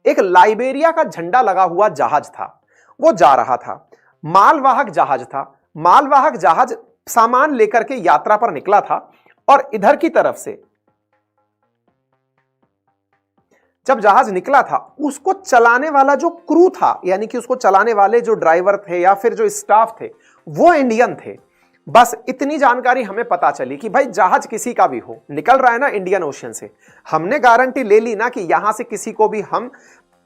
एक लाइबेरिया का झंडा लगा हुआ जहाज था, वो जा रहा था, मालवाहक जहाज था। मालवाहक जहाज सामान लेकर के यात्रा पर निकला था और इधर की तरफ से जब जहाज निकला था, उसको चलाने वाला जो क्रू था, यानी कि उसको चलाने वाले जो ड्राइवर थे या फिर जो स्टाफ थे, वो इंडियन थे। बस इतनी जानकारी हमें पता चली कि भाई जहाज किसी का भी हो, निकल रहा है ना इंडियन ओशन से, हमने गारंटी ले ली ना कि यहां से किसी को भी हम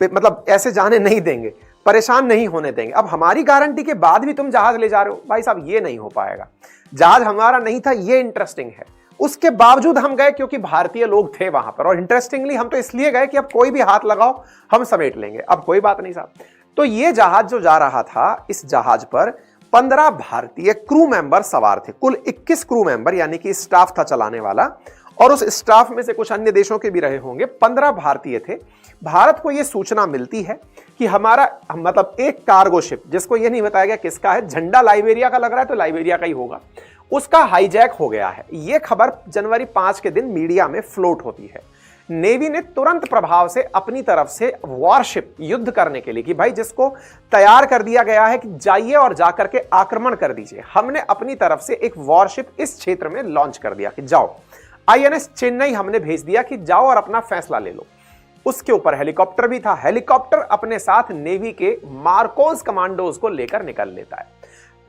मतलब ऐसे जाने नहीं देंगे, परेशान नहीं होने देंगे। अब हमारी गारंटी के बाद भी तुम जहाज ले जा रहे हो, भाई साहब ये नहीं हो पाएगा। जहाज हमारा नहीं था, ये इंटरेस्टिंग है। उसके बावजूद हम गए क्योंकि भारतीय लोग थे वहां पर, और इंटरेस्टिंगली हम तो इसलिए गए कि अब कोई भी हाथ लगाओ हम समेट लेंगे, अब कोई बात नहीं साहब। तो ये जहाज जो जा रहा था, इस जहाज पर 15 भारतीय क्रू मेंबर सवार थे। कुल 21 क्रू मेंबर, यानी कि स्टाफ था चलाने वाला, और उस स्टाफ में से कुछ अन्य देशों के भी रहे होंगे। 15 भारतीय थे। भारत को यह सूचना मिलती है कि हमारा मतलब एक कार्गो शिप, जिसको यह नहीं बताया गया किसका है, झंडा लाइबेरिया का लग रहा है तो लाइबेरिया का ही होगा, उसका हाईजैक हो गया है। यह खबर जनवरी 5 के दिन मीडिया में फ्लोट होती है। नेवी ने तुरंत प्रभाव से अपनी तरफ से वॉरशिप युद्ध करने के लिए, कि भाई जिसको तैयार कर दिया गया है कि जाइए और जाकर के आक्रमण कर दीजिए, हमने अपनी तरफ से एक वॉरशिप इस क्षेत्र में लॉन्च कर दिया कि जाओ। आईएनएस चेन्नई हमने भेज दिया कि जाओ और अपना फैसला ले लो। उसके ऊपर हेलीकॉप्टर भी था। हेलीकॉप्टर अपने साथ नेवी के मार्कोस कमांडोज को लेकर निकल लेता है।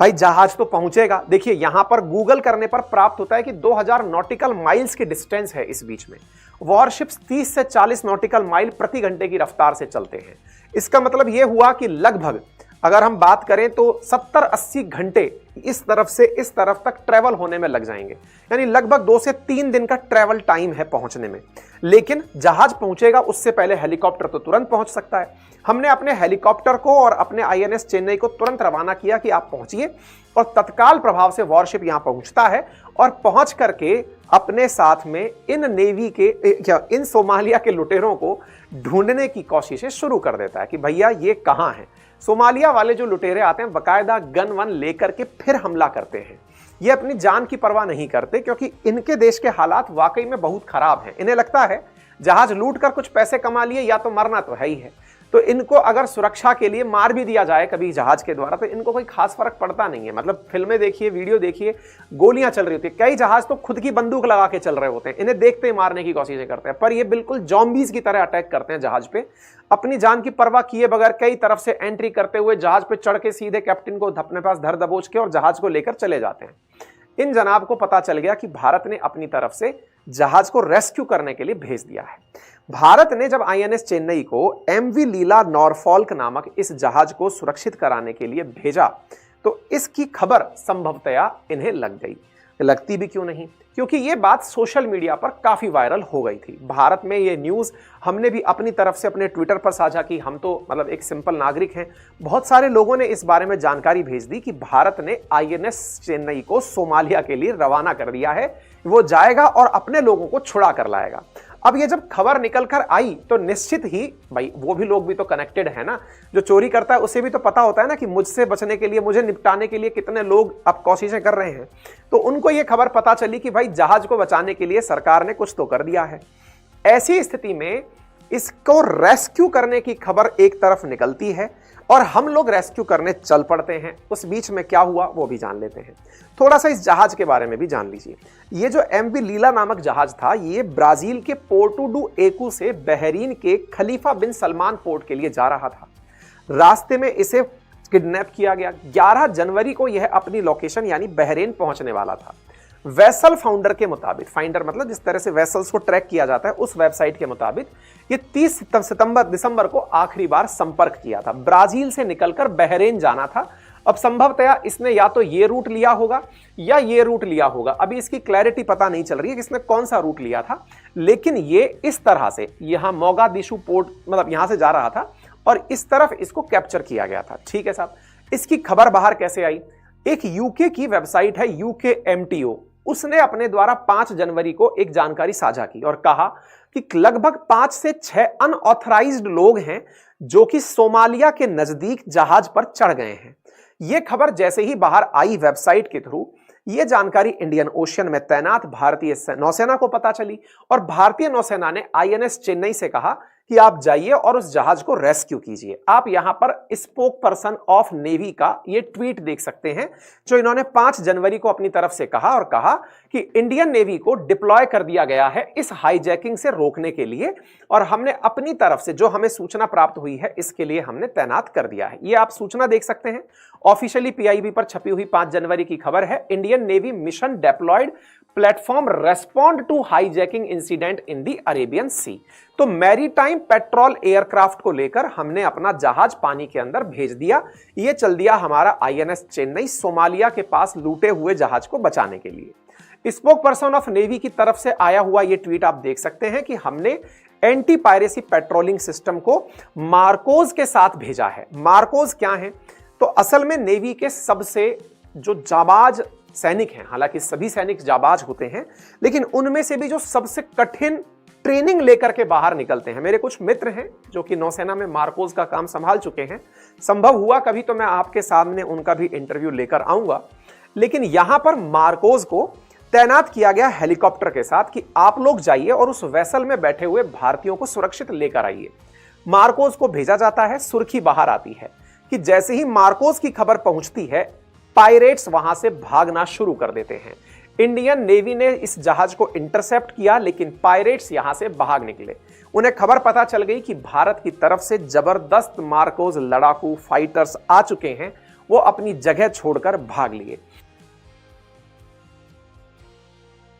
भाई जहाज तो पहुंचेगा। देखिए यहां पर गूगल करने पर प्राप्त होता है कि 2000 नॉटिकल माइल्स की डिस्टेंस है इस बीच में। वॉरशिप्स 30 से 40 नॉटिकल माइल प्रति घंटे की रफ्तार से चलते हैं। इसका मतलब यह हुआ कि लगभग अगर हम बात करें तो 70-80 घंटे इस तरफ से इस तरफ तक ट्रेवल होने में लग जाएंगे, यानी लगभग 2 से 3 दिन का ट्रेवल टाइम है पहुंचने में। लेकिन जहाज पहुंचेगा उससे पहले हेलीकॉप्टर तो तुरंत पहुंच सकता है। हमने अपने हेलीकॉप्टर को और अपने आईएनएस चेन्नई को तुरंत रवाना किया कि आप पहुंचिए, और तत्काल प्रभाव से वॉरशिप यहां पहुंचता है और पहुंच करके अपने साथ में इन नेवी के इन सोमालिया के लुटेरों को ढूंढने की कोशिशें शुरू कर देता है कि भैया ये कहां है। सोमालिया वाले जो लुटेरे आते हैं बकायदा गन वन लेकर के फिर हमला करते हैं। ये अपनी जान की परवाह नहीं करते, क्योंकि इनके देश के हालात वाकई में बहुत खराब हैं। इन्हें लगता है जहाज लूट कर कुछ पैसे कमा लिए या तो मरना तो है ही है, तो इनको अगर सुरक्षा के लिए मार भी दिया जाए कभी जहाज के द्वारा तो इनको कोई खास फर्क पड़ता नहीं है। मतलब फिल्में देखिए, वीडियो देखिए, गोलियां चल रही होती है, कई जहाज तो खुद की बंदूक लगा के चल रहे होते हैं, इन्हें देखते ही मारने की कोशिशें करते हैं, पर ये बिल्कुल जॉम्बीज की तरह अटैक करते हैं जहाज पे, अपनी जान की परवाह किए बगैर कई तरफ से एंट्री करते हुए जहाज पे चढ़ के सीधे कैप्टन को अपने पास धर दबोच के और जहाज को लेकर चले जाते हैं। इन जनाब को पता चल गया कि भारत ने अपनी तरफ से जहाज को रेस्क्यू करने के लिए भेज दिया है। भारत ने जब आईएनएस चेन्नई को एमवी लीला नॉरफॉल्क नामक इस जहाज को सुरक्षित कराने के लिए भेजा तो इसकी खबर संभवतया इन्हें लग गई। लगती भी क्यों नहीं, क्योंकि यह बात सोशल मीडिया पर काफी वायरल हो गई थी। भारत में यह न्यूज हमने भी अपनी तरफ से अपने ट्विटर पर साझा की। हम तो मतलब एक सिंपल नागरिक हैं, बहुत सारे लोगों ने इस बारे में जानकारी भेज दी कि भारत ने आईएनएस चेन्नई को सोमालिया के लिए रवाना कर दिया है, वो जाएगा और अपने लोगों को छुड़ा कर लाएगा। अब ये जब खबर निकल कर आई तो निश्चित ही भाई वो भी लोग भी तो कनेक्टेड है ना, जो चोरी करता है उसे भी तो पता होता है ना कि मुझसे बचने के लिए, मुझे निपटाने के लिए कितने लोग अब कोशिशें कर रहे हैं। तो उनको ये खबर पता चली कि भाई जहाज को बचाने के लिए सरकार ने कुछ तो कर दिया है। ऐसी स्थिति में इसको रेस्क्यू करने की खबर एक तरफ निकलती है और हम लोग रेस्क्यू करने चल पड़ते हैं। उस बीच में क्या हुआ वो भी जान लेते हैं। थोड़ा सा इस जहाज के बारे में भी जान लीजिए। ये जो एमवी लीला नामक जहाज था, ये ब्राजील के पोर्टो डू एकू से बहरीन के खलीफा बिन सलमान पोर्ट के लिए जा रहा था। रास्ते में इसे किडनैप किया गया। 11 जनवरी को यह अपनी लोकेशन यानी बहरीन पहुंचने वाला था। वेसल फाउंडर के मुताबिक, फाइंडर मतलब जिस तरह से वेसल्स को ट्रैक किया जाता है, उस वेबसाइट के मुताबिक ये 30 दिसंबर को आखिरी बार संपर्क किया था। ब्राजील से निकलकर बहरीन जाना था। अब संभवतया इसने या तो ये रूट लिया होगा या ये रूट लिया होगा, अभी इसकी क्लैरिटी पता नहीं चल रही है कि इसने कौन सा रूट लिया था, लेकिन ये इस तरह से यहां मोगादिशु पोर्ट मतलब यहां से जा रहा था और इस तरफ इसको कैप्चर किया गया था। ठीक है साहब, इसकी खबर बाहर कैसे आई? एक यूके की वेबसाइट है UKMTO, उसने अपने द्वारा 5 जनवरी को एक जानकारी साझा की और कहा कि लगभग 5 से 6 अनऑथराइज्ड लोग हैं जो कि सोमालिया के नजदीक जहाज पर चढ़ गए हैं। यह खबर जैसे ही बाहर आई वेबसाइट के थ्रू, यह जानकारी इंडियन ओशन में तैनात भारतीय नौसेना को पता चली और भारतीय नौसेना ने आईएनएस चेन्नई से कहा कि आप जाइए और उस जहाज को रेस्क्यू कीजिए। आप यहां पर स्पोक पर्सन ऑफ नेवी का ये ट्वीट देख सकते हैं जो इन्होंने 5 जनवरी को अपनी तरफ से कहा और कहा कि इंडियन नेवी को डिप्लॉय कर दिया गया है इस हाईजैकिंग से रोकने के लिए और हमने अपनी तरफ से जो हमें सूचना प्राप्त हुई है इसके लिए हमने तैनात कर दिया है। ये आप सूचना देख सकते हैं, ऑफिशियली पीआईबी पर छपी हुई 5 जनवरी की खबर है। Indian Navy mission deployed platform respond to hijacking incident in the Arabian Sea. तो मैरीटाइम पेट्रोल एयरक्राफ्ट को लेकर हमने अपना जहाज पानी के अंदर भेज दिया। ये चल दिया हमारा आईएनएस चेन्नई सोमालिया के पास लूटे हुए जहाज को बचाने के लिए। स्पोक पर्सन ऑफ नेवी की तरफ से आया हुआ ये ट्वीट आप देख सकते हैं कि हमने एंटी पायरेसी पेट्रोलिंग सिस्टम को मार्कोज के साथ भेजा है। मार्कोज क्या है? तो असल में नेवी के सबसे जो जाबाज सैनिक हैं, हालांकि सभी सैनिक जाबाज होते हैं, लेकिन उनमें से भी जो सबसे कठिन ट्रेनिंग लेकर के बाहर निकलते हैं। मेरे कुछ मित्र हैं जो कि नौसेना में मार्कोज का काम संभाल चुके हैं। संभव हुआ कभी तो मैं आपके सामने उनका भी इंटरव्यू लेकर आऊंगा। लेकिन यहां पर मार्कोज को तैनात किया गया हेलीकॉप्टर के साथ कि आप लोग जाइए और उस वेसल में बैठे हुए भारतीयों को सुरक्षित लेकर आइए। मार्कोज को भेजा जाता है, सुर्खी बाहर आती है कि जैसे ही मार्कोज की खबर पहुंचती है, पायरेट्स वहां से भागना शुरू कर देते हैं। इंडियन नेवी ने इस जहाज को इंटरसेप्ट किया, लेकिन पायरेट्स यहां से भाग निकले। उन्हें खबर पता चल गई कि भारत की तरफ से जबरदस्त मार्कोज लड़ाकू फाइटर्स आ चुके हैं। वो अपनी जगह छोड़कर भाग लिए।